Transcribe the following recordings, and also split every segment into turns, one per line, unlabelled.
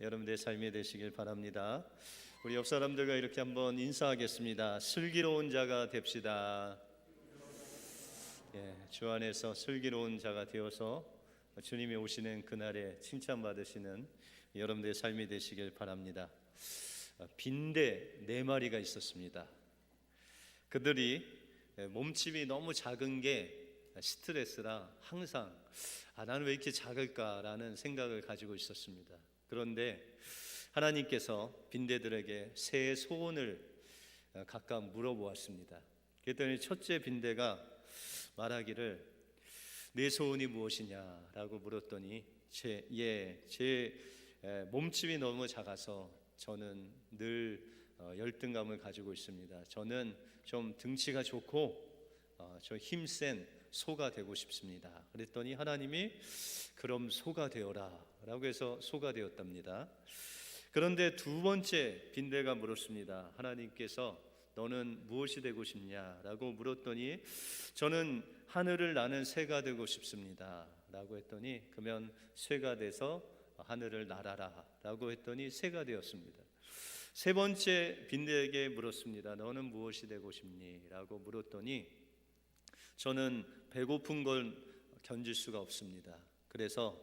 여러분들의 삶이 되시길 바랍니다. 우리 옆 사람들과 이렇게 한번 인사하겠습니다. 슬기로운 자가 됩시다. 주 안에서 슬기로운 자가 되어서 주님이 오시는 그날에 칭찬받으시는 여러분들의 삶이 되시길 바랍니다. 빈대 4마리가 있었습니다. 그들이 몸집이 너무 작은 게 스트레스라 항상 나는 왜 이렇게 작을까라는 생각을 가지고 있었습니다. 그런데 하나님께서 빈대들에게 새 소원을 각각 물어보았습니다. 그랬더니 첫째 빈대가 말하기를 내 소원이 무엇이냐라고 물었더니 제 몸집이 너무 작아서 저는 늘 열등감을 가지고 있습니다. 저는 좀 등치가 좋고 좀 힘센 소가 되고 싶습니다. 그랬더니 하나님이 그럼 소가 되어라 라고 해서 소가 되었답니다. 그런데 두 번째 빈대가 물었습니다. 하나님께서 너는 무엇이 되고 싶냐 라고 물었더니 저는 하늘을 나는 새가 되고 싶습니다 라고 했더니 그러면 새가 돼서 하늘을 날아라 라고 했더니 새가 되었습니다. 세 번째 빈대에게 물었습니다. 너는 무엇이 되고 싶니? 라고 물었더니 저는 배고픈 걸 견딜 수가 없습니다. 그래서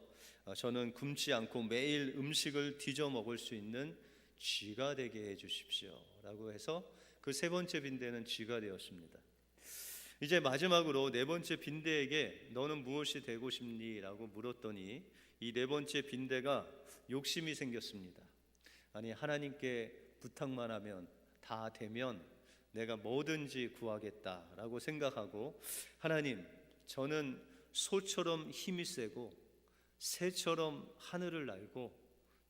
저는 굶지 않고 매일 음식을 뒤져 먹을 수 있는 쥐가 되게 해 주십시오 라고 해서 그 세 번째 빈대는 쥐가 되었습니다. 이제 마지막으로 네 번째 빈대에게 너는 무엇이 되고 싶니? 라고 물었더니 이 네 번째 빈대가 욕심이 생겼습니다. 아니 하나님께 부탁만 하면 다 되면 내가 뭐든지 구하겠다라고 생각하고 하나님 저는 소처럼 힘이 세고 새처럼 하늘을 날고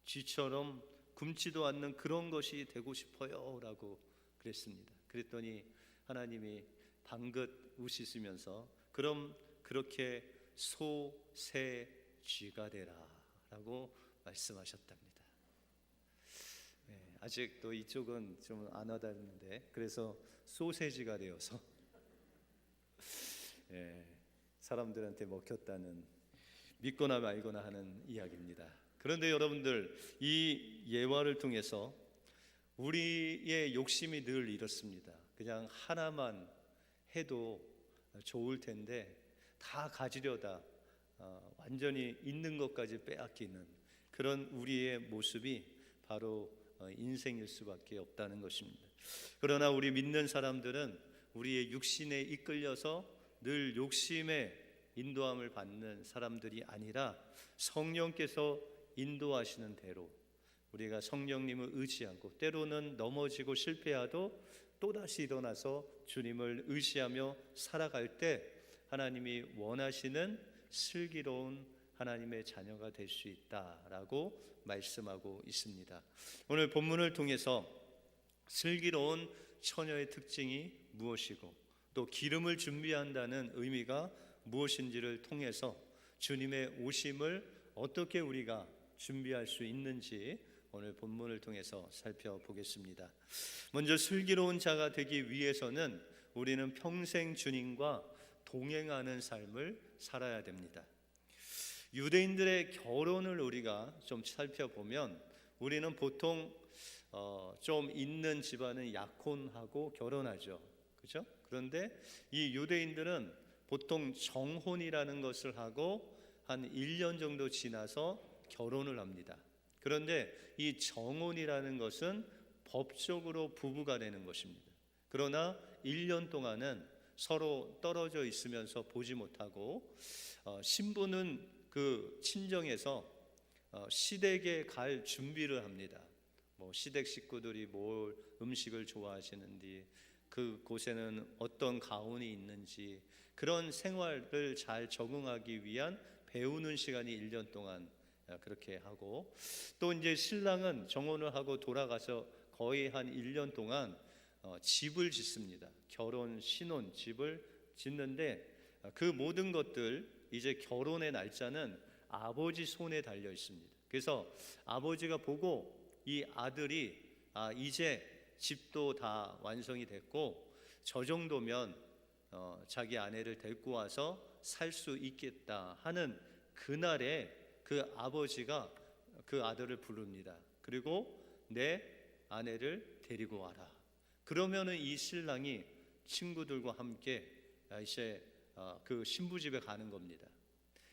쥐처럼 굶지도 않는 그런 것이 되고 싶어요 라고 그랬습니다. 그랬더니 하나님이 방긋 웃으시면서 그럼 그렇게 소, 새, 쥐가 되라 라고 말씀하셨답니다. 아직도 이쪽은 좀 안 와닿는데 그래서 소세지가 되어서 사람들한테 먹혔다는 믿거나 말거나 하는 이야기입니다. 그런데 여러분들 이 예화를 통해서 우리의 욕심이 늘 이렇습니다. 그냥 하나만 해도 좋을 텐데 다 가지려다 완전히 있는 것까지 빼앗기는 그런 우리의 모습이 바로 인생일 수밖에 없다는 것입니다. 그러나 우리 믿는 사람들은 우리의 육신에 이끌려서 늘 욕심에 인도함을 받는 사람들이 아니라 성령께서 인도하시는 대로 우리가 성령님을 의지하고 때로는 넘어지고 실패하도 또다시 일어나서 주님을 의지하며 살아갈 때 하나님이 원하시는 슬기로운 하나님의 자녀가 될 수 있다라고 말씀하고 있습니다. 오늘 본문을 통해서 슬기로운 처녀의 특징이 무엇이고 또 기름을 준비한다는 의미가 무엇인지를 통해서 주님의 오심을 어떻게 우리가 준비할 수 있는지 오늘 본문을 통해서 살펴보겠습니다. 먼저 슬기로운 자가 되기 위해서는 우리는 평생 주님과 동행하는 삶을 살아야 됩니다. 유대인들의 결혼을 우리가 좀 살펴보면 우리는 보통 좀 있는 집안은 약혼하고 결혼하죠. 그렇죠? 그런데 이 유대인들은 보통 정혼이라는 것을 하고 한 1년 정도 지나서 결혼을 합니다. 그런데 이 정혼이라는 것은 법적으로 부부가 되는 것입니다. 그러나 1년 동안은 서로 떨어져 있으면서 보지 못하고 신부는 그 친정에서 시댁에 갈 준비를 합니다. 시댁 식구들이 뭘 음식을 좋아하시는지 그 곳에는 어떤 가운이 있는지 그런 생활을 잘 적응하기 위한 배우는 시간이 1년 동안 그렇게 하고 또 이제 신랑은 정혼을 하고 돌아가서 거의 한 1년 동안 집을 짓습니다. 결혼 신혼 집을 짓는데 그 모든 것들 이제 결혼의 날짜는 아버지 손에 달려 있습니다. 그래서 아버지가 보고 이 아들이 이제 집도 다 완성이 됐고 저 정도면 자기 아내를 데리고 와서 살 수 있겠다 하는 그날에 그 아버지가 그 아들을 부릅니다. 그리고 내 아내를 데리고 와라. 그러면은 이 신랑이 친구들과 함께 이제 그 신부 집에 가는 겁니다.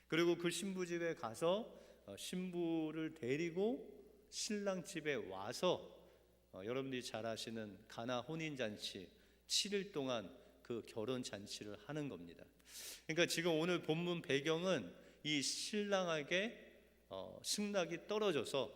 그리고 그 신부 집에 가서 신부를 데리고 신랑 집에 와서 여러분들이 잘 아시는 가나 혼인 잔치 7일 동안 그 결혼 잔치를 하는 겁니다. 그러니까 지금 오늘 본문 배경은 이 신랑에게 승낙이 떨어져서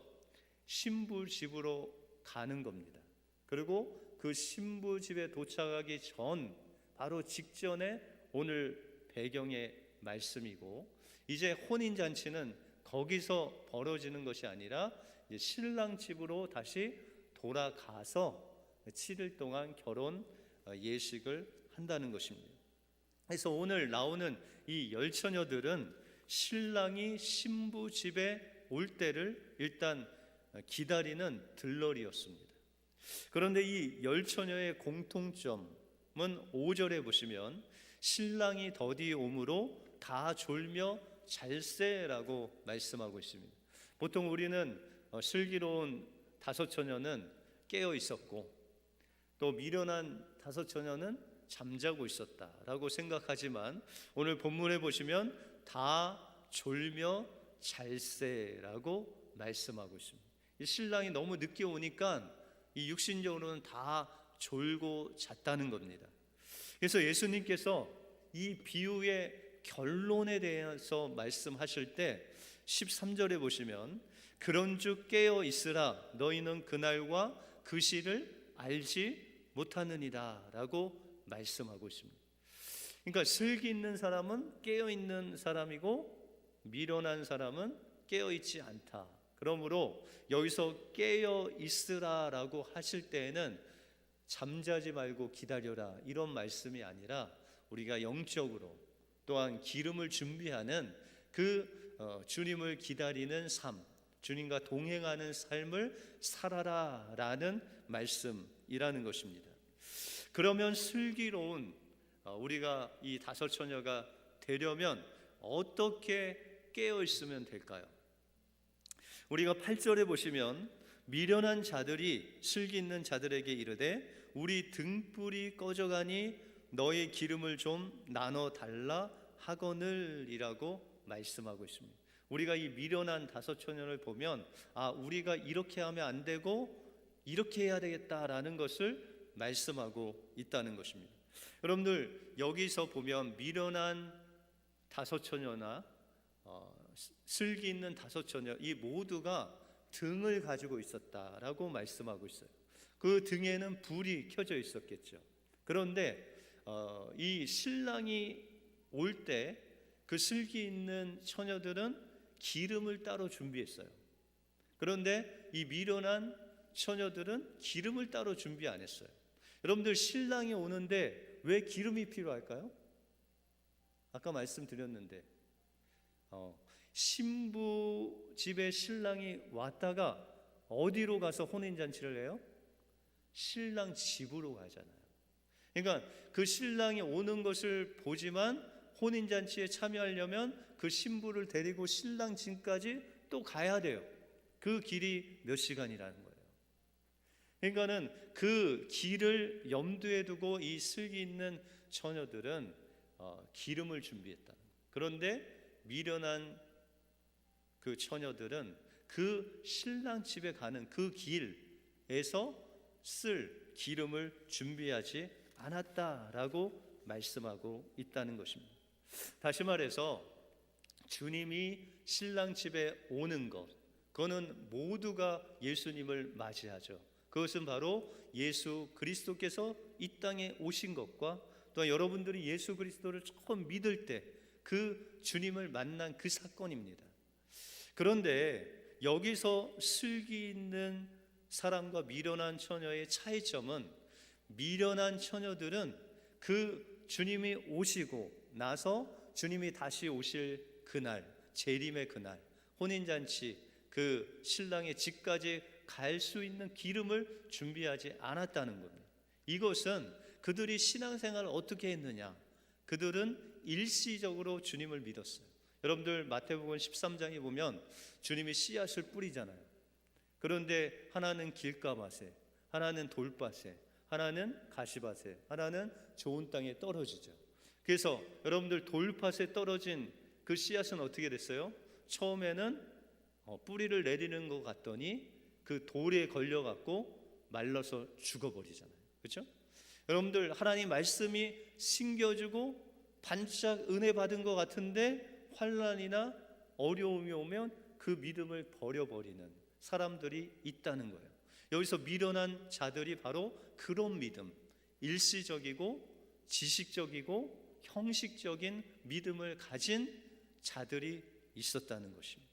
신부 집으로 가는 겁니다. 그리고 그 신부 집에 도착하기 전 바로 직전에 오늘 배경의 말씀이고, 이제 혼인 잔치는 거기서 벌어지는 것이 아니라 이제 신랑 집으로 다시 돌아가서 7일 동안 결혼 예식을 한다는 것입니다. 그래서 오늘 나오는 이 열처녀들은 신랑이 신부 집에 올 때를 일단 기다리는 들러리였습니다. 그런데 이 열처녀의 공통점은 5절에 보시면 신랑이 더디 오므로 다 졸며 잘세라고 말씀하고 있습니다. 보통 우리는 슬기로운 다섯 처녀는 깨어 있었고 또 미련한 다섯 처녀는 잠자고 있었다라고 생각하지만 오늘 본문에 보시면 다 졸며 잘세라고 말씀하고 있습니다. 이 신랑이 너무 늦게 오니까 이 육신적으로는 다 졸고 잤다는 겁니다. 그래서 예수님께서 이 비유의 결론에 대해서 말씀하실 때 13절에 보시면 그런즉 깨어 있으라 너희는 그날과 그 시를 알지 못하느니라 라고 말씀하고 있습니다. 그러니까 슬기 있는 사람은 깨어 있는 사람이고 미련한 사람은 깨어 있지 않다. 그러므로 여기서 깨어 있으라라고 하실 때에는 잠자지 말고 기다려라 이런 말씀이 아니라 우리가 영적으로 또한 기름을 준비하는 그 주님을 기다리는 삶, 주님과 동행하는 삶을 살아라라는 말씀이라는 것입니다. 그러면 슬기로운 우리가 이 다섯 처녀가 되려면 어떻게 깨어 있으면 될까요? 우리가 8절에 보시면 미련한 자들이 슬기 있는 자들에게 이르되 우리 등불이 꺼져가니 너의 기름을 좀 나눠 달라 하거늘이라고 말씀하고 있습니다. 우리가 이 미련한 다섯 처녀를 보면 우리가 이렇게 하면 안 되고 이렇게 해야 되겠다라는 것을 말씀하고 있다는 것입니다. 여러분들 여기서 보면 미련한 다섯 처녀나 슬기 있는 다섯 처녀 이 모두가 등을 가지고 있었다라고 말씀하고 있어요. 그 등에는 불이 켜져 있었겠죠. 그런데 이 신랑이 올 때 그 슬기 있는 처녀들은 기름을 따로 준비했어요. 그런데 이 미련한 처녀들은 기름을 따로 준비 안 했어요. 여러분들 신랑이 오는데 왜 기름이 필요할까요? 아까 말씀드렸는데 신부 집에 신랑이 왔다가 어디로 가서 혼인잔치를 해요? 신랑 집으로 가잖아요. 그러니까 그 신랑이 오는 것을 보지만 혼인잔치에 참여하려면 그 신부를 데리고 신랑 집까지 또 가야 돼요. 그 길이 몇 시간이라는 거예요. 그러니까는 그 길을 염두에 두고 이 슬기 있는 처녀들은 기름을 준비했다. 그런데 미련한 그 처녀들은 그 신랑 집에 가는 그 길에서 쓸 기름을 준비하지 않았다라고 말씀하고 있다는 것입니다. 다시 말해서 주님이 신랑 집에 오는 것, 그거는 모두가 예수님을 맞이하죠. 그것은 바로 예수 그리스도께서 이 땅에 오신 것과 또 여러분들이 예수 그리스도를 처음 믿을 때 그 주님을 만난 그 사건입니다. 그런데 여기서 슬기 있는 사람과 미련한 처녀의 차이점은 미련한 처녀들은 그 주님이 오시고 나서 주님이 다시 오실 그날, 재림의 그날, 혼인잔치 그 신랑의 집까지 갈 수 있는 기름을 준비하지 않았다는 겁니다. 이것은 그들이 신앙생활을 어떻게 했느냐? 그들은 일시적으로 주님을 믿었어요. 여러분들 마태복음 13장에 보면 주님이 씨앗을 뿌리잖아요. 그런데 하나는 길가밭에, 하나는 돌밭에, 하나는 가시밭에, 하나는 좋은 땅에 떨어지죠. 그래서 여러분들 돌밭에 떨어진 그 씨앗은 어떻게 됐어요? 처음에는 뿌리를 내리는 것 같더니 그 돌에 걸려갖고 말라서 죽어버리잖아요. 그렇죠? 여러분들 하나님 말씀이 심겨주고 반짝 은혜 받은 것 같은데 환난이나 어려움이 오면 그 믿음을 버려버리는 사람들이 있다는 거예요. 여기서 미련한 자들이 바로 그런 믿음, 일시적이고 지식적이고 형식적인 믿음을 가진 자들이 있었다는 것입니다.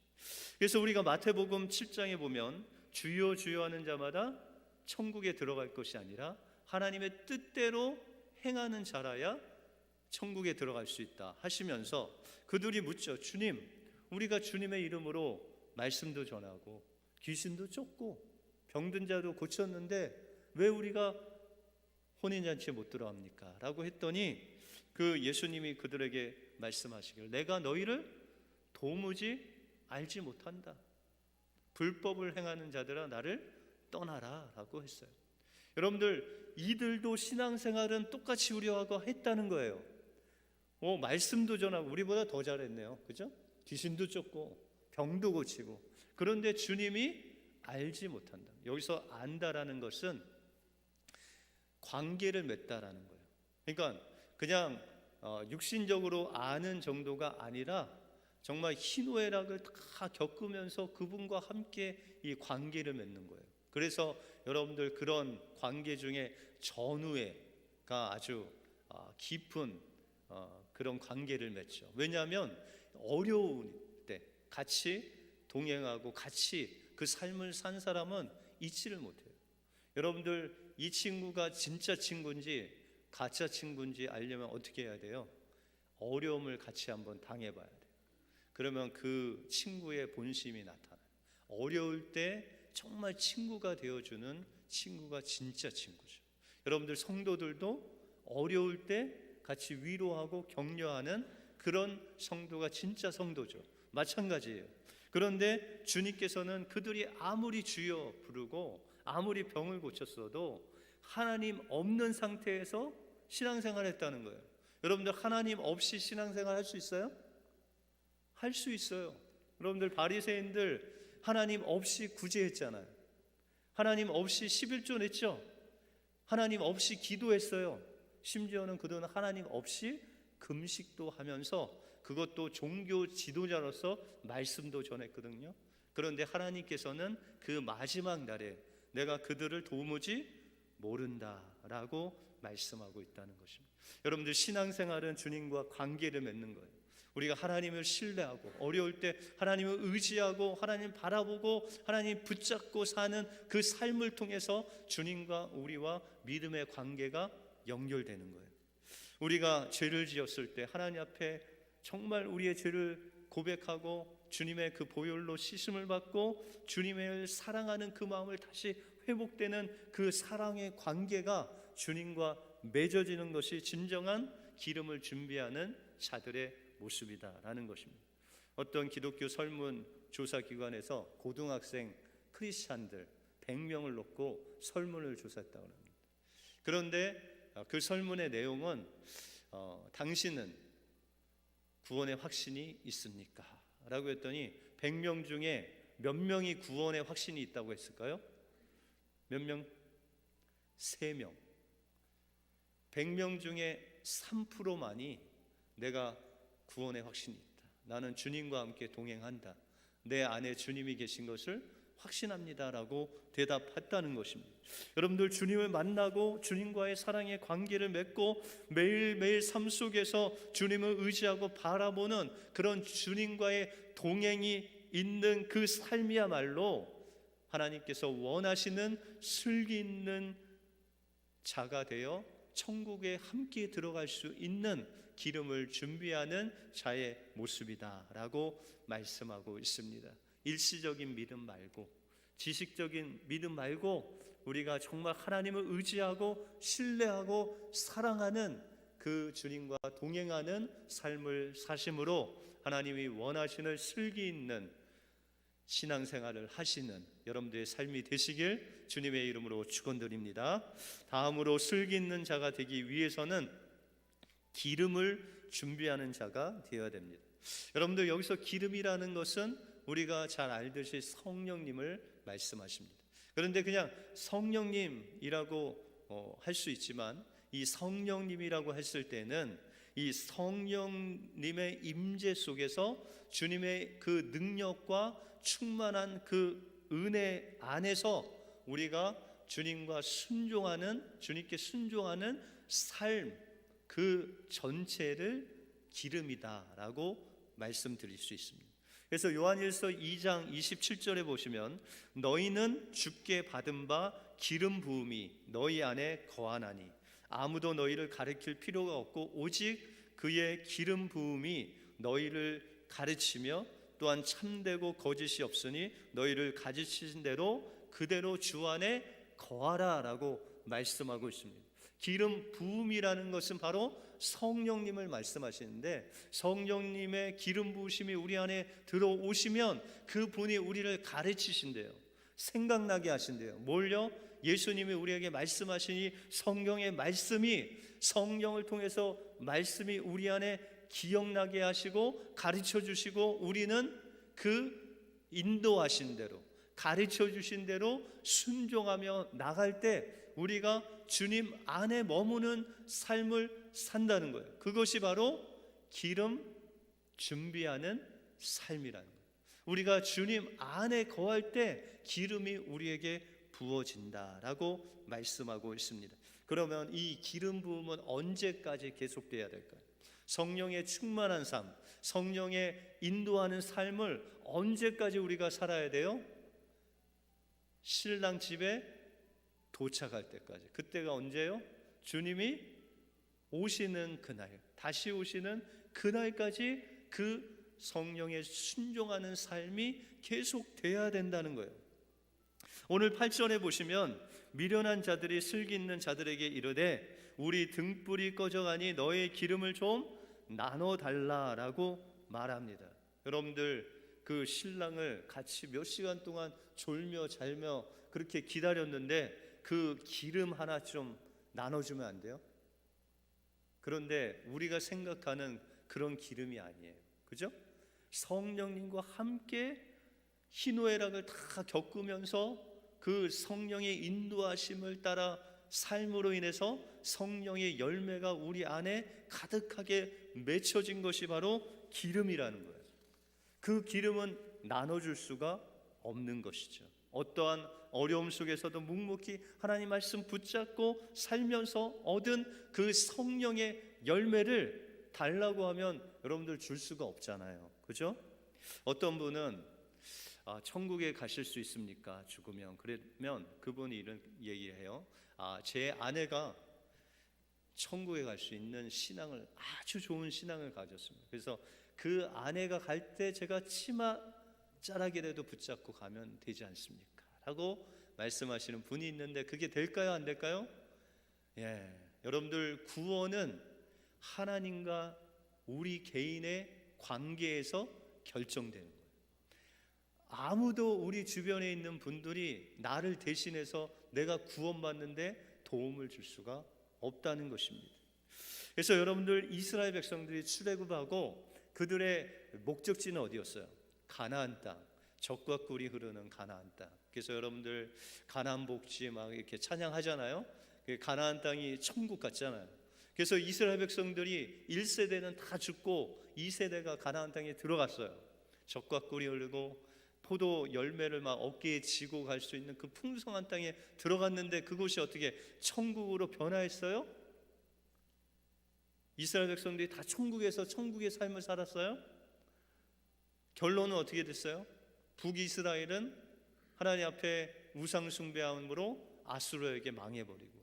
그래서 우리가 마태복음 7장에 보면 주여 주여 하는 자마다 천국에 들어갈 것이 아니라 하나님의 뜻대로 행하는 자라야 천국에 들어갈 수 있다 하시면서 그들이 묻죠. 주님, 우리가 주님의 이름으로 말씀도 전하고 귀신도 쫓고 병든 자도 고쳤는데 왜 우리가 혼인잔치에 못 들어갑니까? 라고 했더니 그 예수님이 그들에게 말씀하시길, 내가 너희를 도무지 알지 못한다. 불법을 행하는 자들아 나를 떠나라 라고 했어요. 여러분들, 이들도 신앙생활은 똑같이 우리하고 했다는 거예요. 말씀도 전하고 우리보다 더 잘했네요. 그죠? 귀신도 쫓고 병도 고치고. 그런데 주님이 알지 못한다. 여기서 안다라는 것은 관계를 맺다라는 거예요. 그러니까 그냥 육신적으로 아는 정도가 아니라 정말 희노애락을 다 겪으면서 그분과 함께 이 관계를 맺는 거예요. 그래서 여러분들 그런 관계 중에 전우애가 아주 깊은 그런 관계를 맺죠. 왜냐하면 어려울 때 같이 동행하고 같이 그 삶을 산 사람은 잊지를 못해요. 여러분들, 이 친구가 진짜 친구인지 가짜 친구인지 알려면 어떻게 해야 돼요? 어려움을 같이 한번 당해봐야 돼요. 그러면 그 친구의 본심이 나타나요. 어려울 때 정말 친구가 되어주는 친구가 진짜 친구죠. 여러분들 성도들도 어려울 때 같이 위로하고 격려하는 그런 성도가 진짜 성도죠. 마찬가지예요. 그런데 주님께서는 그들이 아무리 주여 부르고 아무리 병을 고쳤어도 하나님 없는 상태에서 신앙생활 했다는 거예요. 여러분들 하나님 없이 신앙생활 할 수 있어요? 할 수 있어요. 여러분들 바리새인들 하나님 없이 구제했잖아요. 하나님 없이 11조 냈죠. 하나님 없이 기도했어요. 심지어는 그들은 하나님 없이 금식도 하면서 그것도 종교 지도자로서 말씀도 전했거든요. 그런데 하나님께서는 그 마지막 날에 내가 그들을 도무지 모른다라고 말씀하고 있다는 것입니다. 여러분들 신앙생활은 주님과 관계를 맺는 거예요. 우리가 하나님을 신뢰하고 어려울 때 하나님을 의지하고 하나님 바라보고 하나님 붙잡고 사는 그 삶을 통해서 주님과 우리와 믿음의 관계가 연결되는 거예요. 우리가 죄를 지었을 때 하나님 앞에 정말 우리의 죄를 고백하고 주님의 그 보혈로 씻음을 받고 주님을 사랑하는 그 마음을 다시 회복되는 그 사랑의 관계가 주님과 맺어지는 것이 진정한 기름을 준비하는 자들의 모습이다라는 것입니다. 어떤 기독교 설문 조사 기관에서 고등학생 크리스찬들 100명을 놓고 설문을 조사했다고 합니다. 그런데 그 설문의 내용은 당신은 구원의 확신이 있습니까? 라고 했더니 100명 중에 몇 명이 구원의 확신이 있다고 했을까요? 몇 명? 3명. 100명 중에 3%만이 내가 구원의 확신이 있다. 나는 주님과 함께 동행한다. 내 안에 주님이 계신 것을 확신합니다라고 대답했다는 것입니다. 여러분들 주님을 만나고 주님과의 사랑의 관계를 맺고 매일매일 삶 속에서 주님을 의지하고 바라보는 그런 주님과의 동행이 있는 그 삶이야말로 하나님께서 원하시는 슬기 있는 자가 되어 천국에 함께 들어갈 수 있는 기름을 준비하는 자의 모습이다라고 말씀하고 있습니다. 일시적인 믿음 말고 지식적인 믿음 말고 우리가 정말 하나님을 의지하고 신뢰하고 사랑하는 그 주님과 동행하는 삶을 사심으로 하나님이 원하시는 슬기 있는 신앙생활을 하시는 여러분들의 삶이 되시길 주님의 이름으로 축원드립니다. 다음으로 슬기 있는 자가 되기 위해서는 기름을 준비하는 자가 되어야 됩니다. 여러분들 여기서 기름이라는 것은 우리가 잘 알듯이 성령님을 말씀하십니다. 그런데 그냥 성령님이라고 할 수 있지만 이 성령님이라고 했을 때는 이 성령님의 임재 속에서 주님의 그 능력과 충만한 그 은혜 안에서 우리가 주님께 순종하는 삶, 그 전체를 기름이다라고 말씀드릴 수 있습니다. 그래서 요한일서 2장 27절에 보시면 너희는 주께 받은 바 기름 부음이 너희 안에 거하나니 아무도 너희를 가르칠 필요가 없고 오직 그의 기름 부음이 너희를 가르치며 또한 참되고 거짓이 없으니 너희를 가르치신 대로 그대로 주 안에 거하라 라고 말씀하고 있습니다. 기름 부음이라는 것은 바로 성령님을 말씀하시는데 성령님의 기름 부으심이 우리 안에 들어오시면 그분이 우리를 가르치신대요. 생각나게 하신대요. 뭘요? 예수님이 우리에게 말씀하시니 성경의 말씀이 성령을 통해서 말씀이 우리 안에 기억나게 하시고 가르쳐 주시고 우리는 그 인도하신 대로 가르쳐 주신 대로 순종하며 나갈 때 우리가 주님 안에 머무는 삶을 산다는 거예요. 그것이 바로 기름 준비하는 삶이라는 거예요. 우리가 주님 안에 거할 때 기름이 우리에게 부어진다라고 말씀하고 있습니다. 그러면 이 기름 부음은 언제까지 계속돼야 될까요? 성령의 충만한 삶, 성령의 인도하는 삶을 언제까지 우리가 살아야 돼요? 신랑 집에 도착할 때까지. 그때가 언제요? 주님이 오시는 그날, 다시 오시는 그날까지 그 성령에 순종하는 삶이 계속돼야 된다는 거예요. 오늘 8절에 보시면 미련한 자들이 슬기 있는 자들에게 이르되 우리 등불이 꺼져가니 너의 기름을 좀 나눠달라라고 말합니다. 여러분들 그 신랑을 같이 몇 시간 동안 졸며 잘며 그렇게 기다렸는데 그 기름 하나 좀 나눠주면 안 돼요? 그런데 우리가 생각하는 그런 기름이 아니에요. 그죠? 성령님과 함께 희노애락을 다 겪으면서 그 성령의 인도하심을 따라 삶으로 인해서 성령의 열매가 우리 안에 가득하게 맺혀진 것이 바로 기름이라는 거예요. 그 기름은 나눠줄 수가 없는 것이죠. 어떠한 어려움 속에서도 묵묵히 하나님 말씀 붙잡고 살면서 얻은 그 성령의 열매를 달라고 하면 여러분들 줄 수가 없잖아요. 그죠? 어떤 분은 천국에 가실 수 있습니까? 죽으면. 그러면 그분이 이런 얘기해요. 제 아내가 천국에 갈 수 있는 신앙을 아주 좋은 신앙을 가졌습니다. 그래서 그 아내가 갈 때 제가 치마 자락이라도 붙잡고 가면 되지 않습니까? 라고 말씀하시는 분이 있는데 그게 될까요? 안 될까요? 예, 여러분들 구원은 하나님과 우리 개인의 관계에서 결정되는 거예요. 아무도 우리 주변에 있는 분들이 나를 대신해서 내가 구원받는데 도움을 줄 수가 없다는 것입니다. 그래서 여러분들 이스라엘 백성들이 출애굽하고 그들의 목적지는 어디였어요? 가나안 땅, 젖과 꿀이 흐르는 가나안 땅. 그래서 여러분들 가나안 복지 막 이렇게 찬양하잖아요. 가나안 땅이 천국 같잖아요. 그래서 이스라엘 백성들이 1세대는 다 죽고 2세대가 가나안 땅에 들어갔어요. 젖과 꿀이 흐르고 포도 열매를 막 어깨에 지고 갈 수 있는 그 풍성한 땅에 들어갔는데 그곳이 어떻게 천국으로 변화했어요? 이스라엘 백성들이 다 천국에서 천국의 삶을 살았어요? 결론은 어떻게 됐어요? 북이스라엘은 하나님 앞에 우상 숭배함으로 아수르에게 망해버리고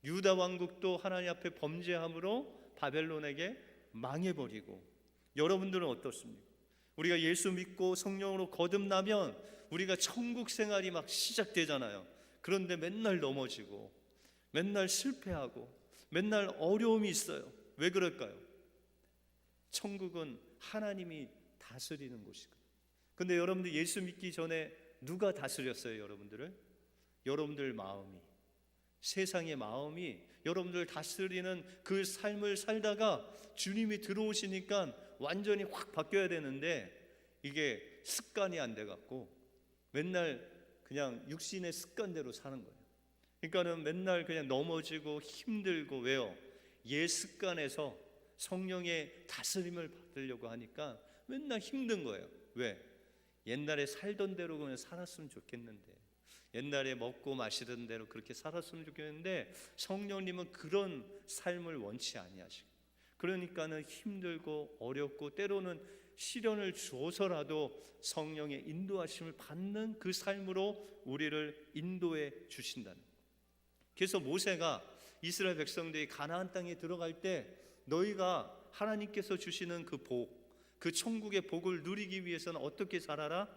유다 왕국도 하나님 앞에 범죄함으로 바벨론에게 망해버리고 여러분들은 어떻습니까? 우리가 예수 믿고 성령으로 거듭나면 우리가 천국 생활이 막 시작되잖아요. 그런데 맨날 넘어지고 맨날 실패하고 맨날 어려움이 있어요. 왜 그럴까요? 천국은 하나님이 다스리는 곳이거든요. 근데 여러분들 예수 믿기 전에 누가 다스렸어요, 여러분들을? 여러분들 마음이, 세상의 마음이 여러분들 다스리는 그 삶을 살다가 주님이 들어오시니까 완전히 확 바뀌어야 되는데 이게 습관이 안 돼 갖고 맨날 그냥 육신의 습관대로 사는 거예요. 그러니까는 맨날 그냥 넘어지고 힘들고. 왜요? 옛 습관에서 성령의 다스림을 받으려고 하니까 맨날 힘든 거예요. 왜? 옛날에 살던 대로 그냥 살았으면 좋겠는데, 옛날에 먹고 마시던 대로 그렇게 살았으면 좋겠는데 성령님은 그런 삶을 원치 아니하시고, 그러니까는 힘들고 어렵고 때로는 시련을 주어서라도 성령의 인도하심을 받는 그 삶으로 우리를 인도해 주신다는 거예요. 그래서 모세가 이스라엘 백성들이 가나안 땅에 들어갈 때 너희가 하나님께서 주시는 그 복, 그 천국의 복을 누리기 위해서는 어떻게 살아라?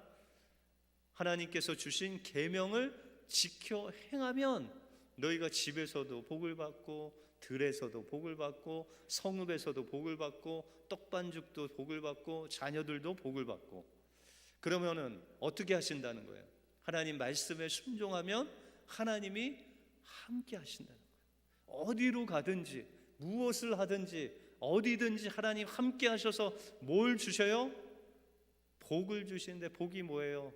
하나님께서 주신 계명을 지켜 행하면 너희가 집에서도 복을 받고 들에서도 복을 받고 성읍에서도 복을 받고 떡반죽도 복을 받고 자녀들도 복을 받고. 그러면은 어떻게 하신다는 거예요? 하나님 말씀에 순종하면 하나님이 함께 하신다는 거예요. 어디로 가든지 무엇을 하든지 어디든지 하나님 함께 하셔서 뭘 주셔요? 복을 주시는데 복이 뭐예요?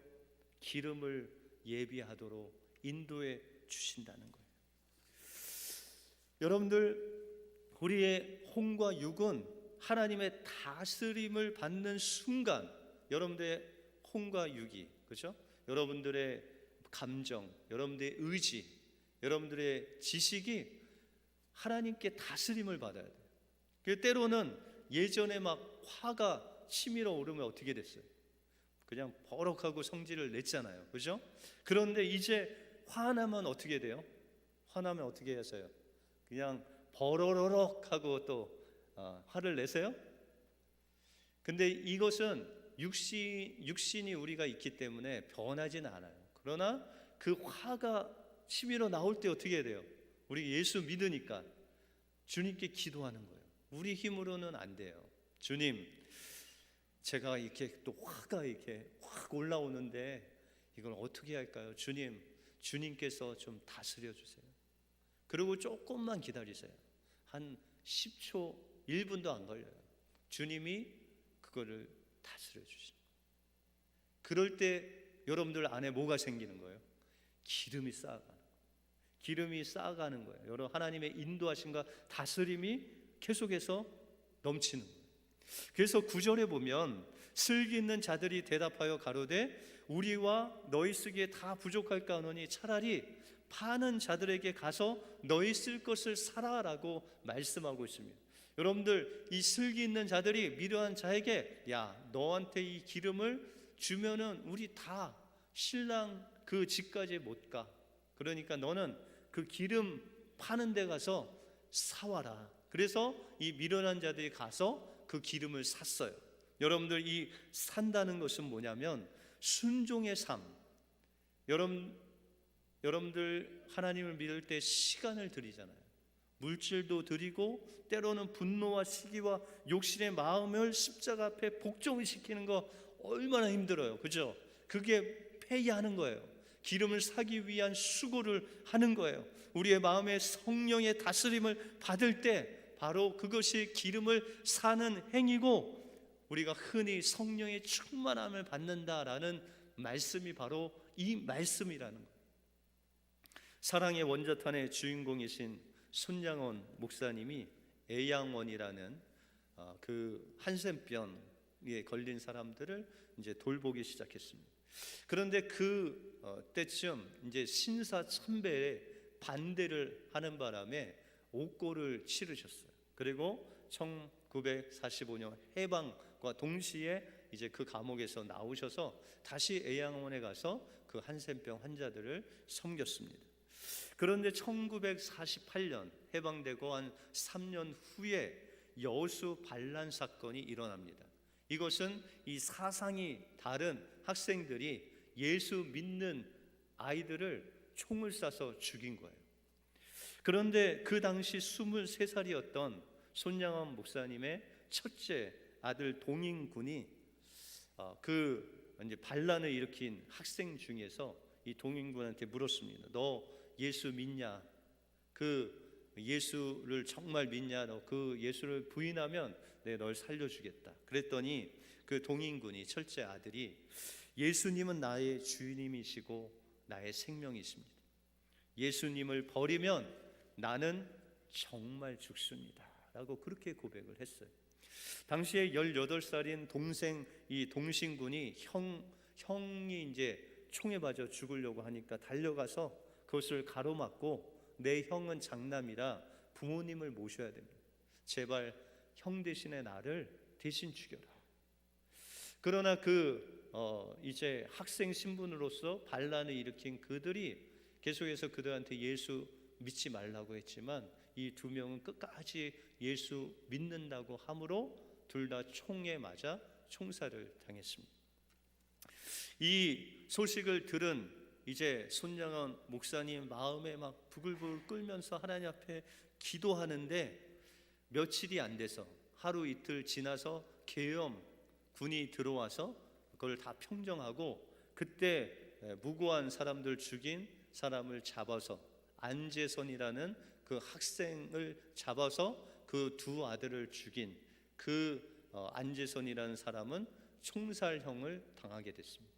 기름을 예비하도록 인도해 주신다는 거예요. 여러분들, 우리의 혼과 육은 하나님의 다스림을 받는 순간 여러분들의 혼과 육이, 그렇죠? 여러분들의 감정, 여러분들의 의지, 여러분들의 지식이 하나님께 다스림을 받아야 돼요. 때로는 예전에 막 화가 치밀어 오르면 어떻게 됐어요? 그냥 버럭하고 성질을 냈잖아요, 그렇죠? 그런데 이제 화나면 어떻게 돼요? 화나면 어떻게 하세요? 그냥 버러러럭 하고 또 화를 내세요? 근데 이것은 육신이 우리가 있기 때문에 변하지는 않아요. 그러나 그 화가 치밀어 나올 때 어떻게 해야 돼요? 우리 예수 믿으니까 주님께 기도하는 거예요. 우리 힘으로는 안 돼요. 주님, 제가 이렇게 또 화가 이렇게 확 올라오는데 이걸 어떻게 할까요? 주님께서 좀 다스려 주세요. 그리고 조금만 기다리세요. 한 10초, 1분도 안 걸려요. 주님이 그거를 다스려 주시는 거예요. 그럴 때 여러분들 안에 뭐가 생기는 거예요? 기름이 쌓아가는 거예요. 기름이 쌓아가는 거예요. 여러분, 하나님의 인도하심과 다스림이 계속해서 넘치는 거예요. 그래서 9절에 보면 슬기 있는 자들이 대답하여 가로되 우리와 너희 쓰기에 다 부족할까 하노니 차라리 파는 자들에게 가서 너희 쓸 것을 사라라고 말씀하고 있습니다. 여러분들, 이 슬기 있는 자들이 미련한 자에게 야, 너한테 이 기름을 주면은 우리 다 신랑 그 집까지 못 가. 그러니까 너는 그 기름 파는 데 가서 사와라. 그래서 이 미련한 자들이 가서 그 기름을 샀어요. 여러분들, 이 산다는 것은 뭐냐면 순종의 삶. 여러분들 하나님을 믿을 때 시간을 드리잖아요. 물질도 드리고 때로는 분노와 시기와 욕심의 마음을 십자가 앞에 복종시키는 거 얼마나 힘들어요, 그죠? 그게 폐의하는 거예요. 기름을 사기 위한 수고를 하는 거예요. 우리의 마음에 성령의 다스림을 받을 때 바로 그것이 기름을 사는 행위고 우리가 흔히 성령의 충만함을 받는다라는 말씀이 바로 이 말씀이라는 거예요. 사랑의 원자탄의 주인공이신 손양원 목사님이 애양원이라는 그 한센병에 걸린 사람들을 이제 돌보기 시작했습니다. 그런데 그 때쯤 이제 신사 참배에 반대를 하는 바람에 옥고를 치르셨어요. 그리고 1945년 해방과 동시에 이제 그 감옥에서 나오셔서 다시 애양원에 가서 그 한센병 환자들을 섬겼습니다. 그런데 1948년 해방되고 한 3년 후에 여수 반란 사건이 일어납니다. 이것은 이 사상이 다른 학생들이 예수 믿는 아이들을 총을 쏴서 죽인 거예요. 그런데 그 당시 23살이었던 손양원 목사님의 첫째 아들 동인군이 그 이제 반란을 일으킨 학생 중에서 이 동인군한테 물었습니다. 너 예수 믿냐? 그 예수를 정말 믿냐? 너 그 예수를 부인하면 내가 널 살려주겠다. 그랬더니 그 동인군이 첫째 아들이 예수님은 나의 주님이시고 나의 생명이십니다. 예수님을 버리면 나는 정말 죽습니다 라고 그렇게 고백을 했어요. 당시에 18살인 동생 이 동신군이 형이 이제 총에 맞아 죽으려고 하니까 달려가서 그것을 가로막고 내 형은 장남이라 부모님을 모셔야 됩니다. 제발 형 대신에 나를 대신 죽여라. 그러나 이제 학생 신분으로서 반란을 일으킨 그들이 계속해서 그들한테 예수 믿지 말라고 했지만 이 두 명은 끝까지 예수 믿는다고 함으로 둘 다 총에 맞아 총살을 당했습니다. 이 소식을 들은 이제 손양원 목사님 마음에 막 부글부글 끓면서 하나님 앞에 기도하는데 며칠이 안 돼서 하루 이틀 지나서 계엄군이 들어와서 그걸 다 평정하고 그때 무고한 사람들 죽인 사람을 잡아서 안재선이라는 그 학생을 잡아서 그 두 아들을 죽인 안재선이라는 사람은 총살형을 당하게 됐습니다.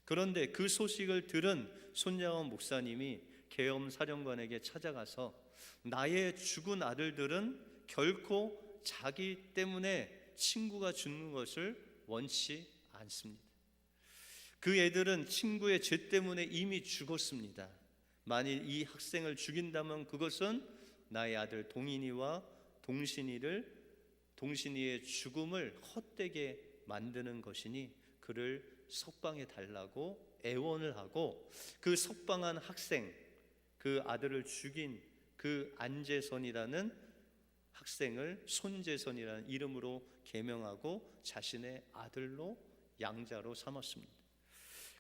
그런데 그 소식을 들은 손양원 목사님이 계엄 사령관에게 찾아가서 나의 죽은 아들들은 결코 자기 때문에 친구가 죽는 것을 원치 않습니다. 그 애들은 친구의 죄 때문에 이미 죽었습니다. 만일 이 학생을 죽인다면 그것은 나의 아들 동인이와 동신이의 죽음을 헛되게 만드는 것이니 그를 석방해 달라고 애원을 하고 그 석방한 학생, 그 아들을 죽인 그 안재선이라는 학생을 손재선이라는 이름으로 계명하고 자신의 아들로 양자로 삼았습니다.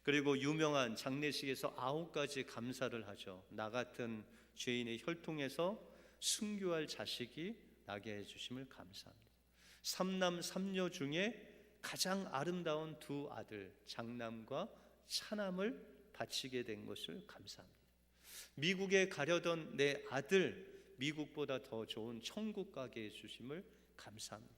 그리고 유명한 장례식에서 9가지 감사를 하죠. 나 같은 죄인의 혈통에서 순교할 자식이 나게 해주심을 감사합니다. 3남 3녀 중에 가장 아름다운 두 아들 장남과 차남을 바치게 된 것을 감사합니다. 미국에 가려던 내 아들 미국보다 더 좋은 천국 가게 해주심을 감사합니다.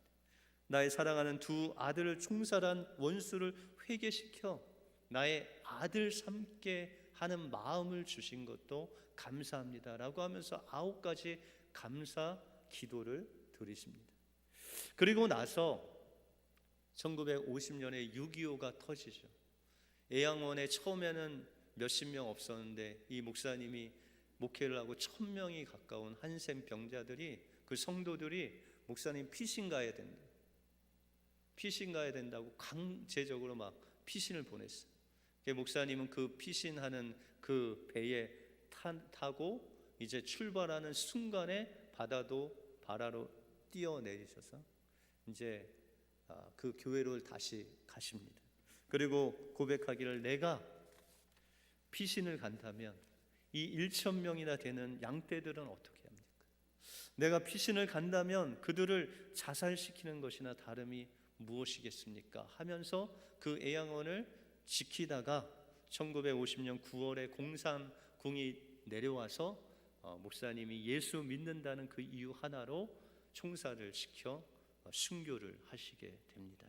나의 사랑하는 두 아들을 총살한 원수를 회개시켜 나의 아들 삼게 하는 마음을 주신 것도 감사합니다 라고 하면서 9가지 감사 기도를 드리십니다. 그리고 나서 1950년에 6.25가 터지죠. 애양원에 처음에는 몇십 명 없었는데 이 목사님이 목회를 하고 1000명이 가까운 한센 병자들이 그 성도들이 목사님 피신 가야 된다. 피신 가야 된다고 강제적으로 막 피신을 보냈어요. 목사님은 그 피신하는 그 배에 타고 이제 출발하는 순간에 바다로 뛰어내리셔서 이제 그 교회로 다시 가십니다. 그리고 고백하기를 내가 피신을 간다면 이 1,000명이나 되는 양떼들은 어떻게 합니까? 내가 피신을 간다면 그들을 자살시키는 것이나 다름이 무엇이겠습니까? 하면서 그 애양원을 지키다가 1950년 9월에 공산군이 내려와서 목사님이 예수 믿는다는 그 이유 하나로 총살을 시켜 순교를 하시게 됩니다.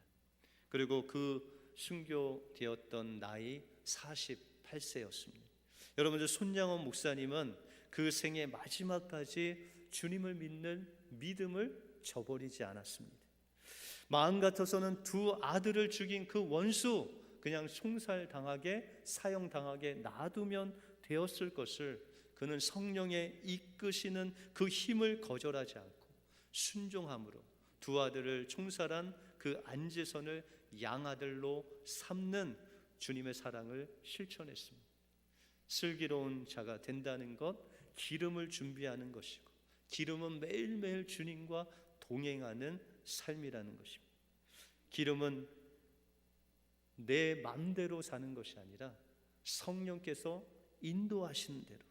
그리고 그 순교되었던 나이 48세였습니다. 여러분들 손양원 목사님은 그 생의 마지막까지 주님을 믿는 믿음을 저버리지 않았습니다. 마음 같아서는 두 아들을 죽인 그 원수 그냥 총살당하게 사형당하게 놔두면 되었을 것을 그는 성령의 이끄시는 그 힘을 거절하지 않고 순종함으로 두 아들을 총살한 그 안재선을 양아들로 삼는 주님의 사랑을 실천했습니다. 슬기로운 자가 된다는 것, 기름을 준비하는 것이고 기름은 매일매일 주님과 동행하는 삶이라는 것입니다. 기름은 내 맘대로 사는 것이 아니라 성령께서 인도하시는 대로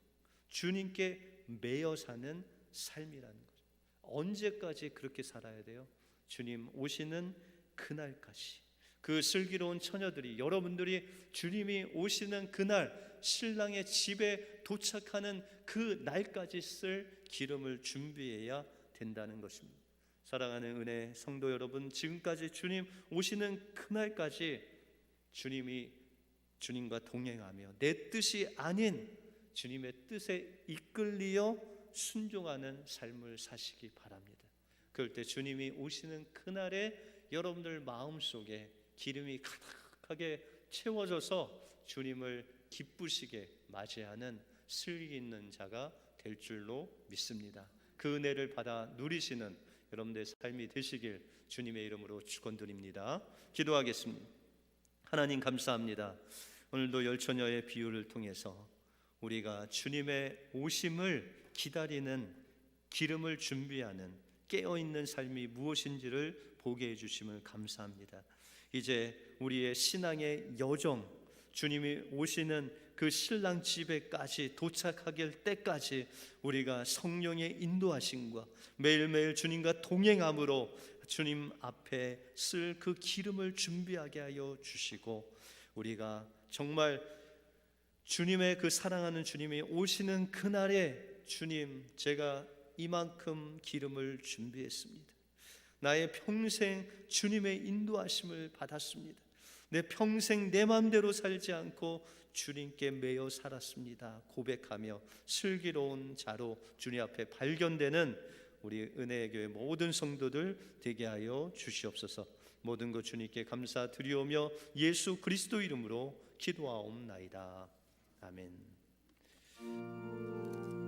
주님께 매여 사는 삶이라는 거죠. 언제까지 그렇게 살아야 돼요? 주님 오시는 그날까지, 그 슬기로운 처녀들이, 여러분들이 주님이 오시는 그날 신랑의 집에 도착하는 그 날까지 쓸 기름을 준비해야 된다는 것입니다. 사랑하는 은혜 성도 여러분, 지금까지 주님 오시는 그날까지 주님과 동행하며 내 뜻이 아닌 주님의 뜻에 이끌리어 순종하는 삶을 사시기 바랍니다. 그럴 때 주님이 오시는 그날에 여러분들 마음속에 기름이 가득하게 채워져서 주님을 기쁘시게 맞이하는 슬기 있는 자가 될 줄로 믿습니다. 그 은혜를 받아 누리시는 여러분들의 삶이 되시길 주님의 이름으로 축원드립니다. 기도하겠습니다. 하나님 감사합니다. 오늘도 열처녀의 비유를 통해서 우리가 주님의 오심을 기다리는, 기름을 준비하는 깨어있는 삶이 무엇인지를 보게 해주심을 감사합니다. 이제 우리의 신앙의 여정, 주님이 오시는 그 신랑 집에까지 도착하길 때까지 우리가 성령의 인도하심과 매일매일 주님과 동행함으로 주님 앞에 쓸 그 기름을 준비하게 하여 주시고, 우리가 정말 주님의 그 사랑하는 주님이 오시는 그날에 주님, 제가 이만큼 기름을 준비했습니다. 나의 평생 주님의 인도하심을 받았습니다. 내 평생 내 마음대로 살지 않고 주님께 매여 살았습니다. 고백하며 슬기로운 자로 주님 앞에 발견되는 우리 은혜의 교회 모든 성도들 되게 하여 주시옵소서. 모든 것 주님께 감사드리오며 예수 그리스도 이름으로 기도하옵나이다. 아멘.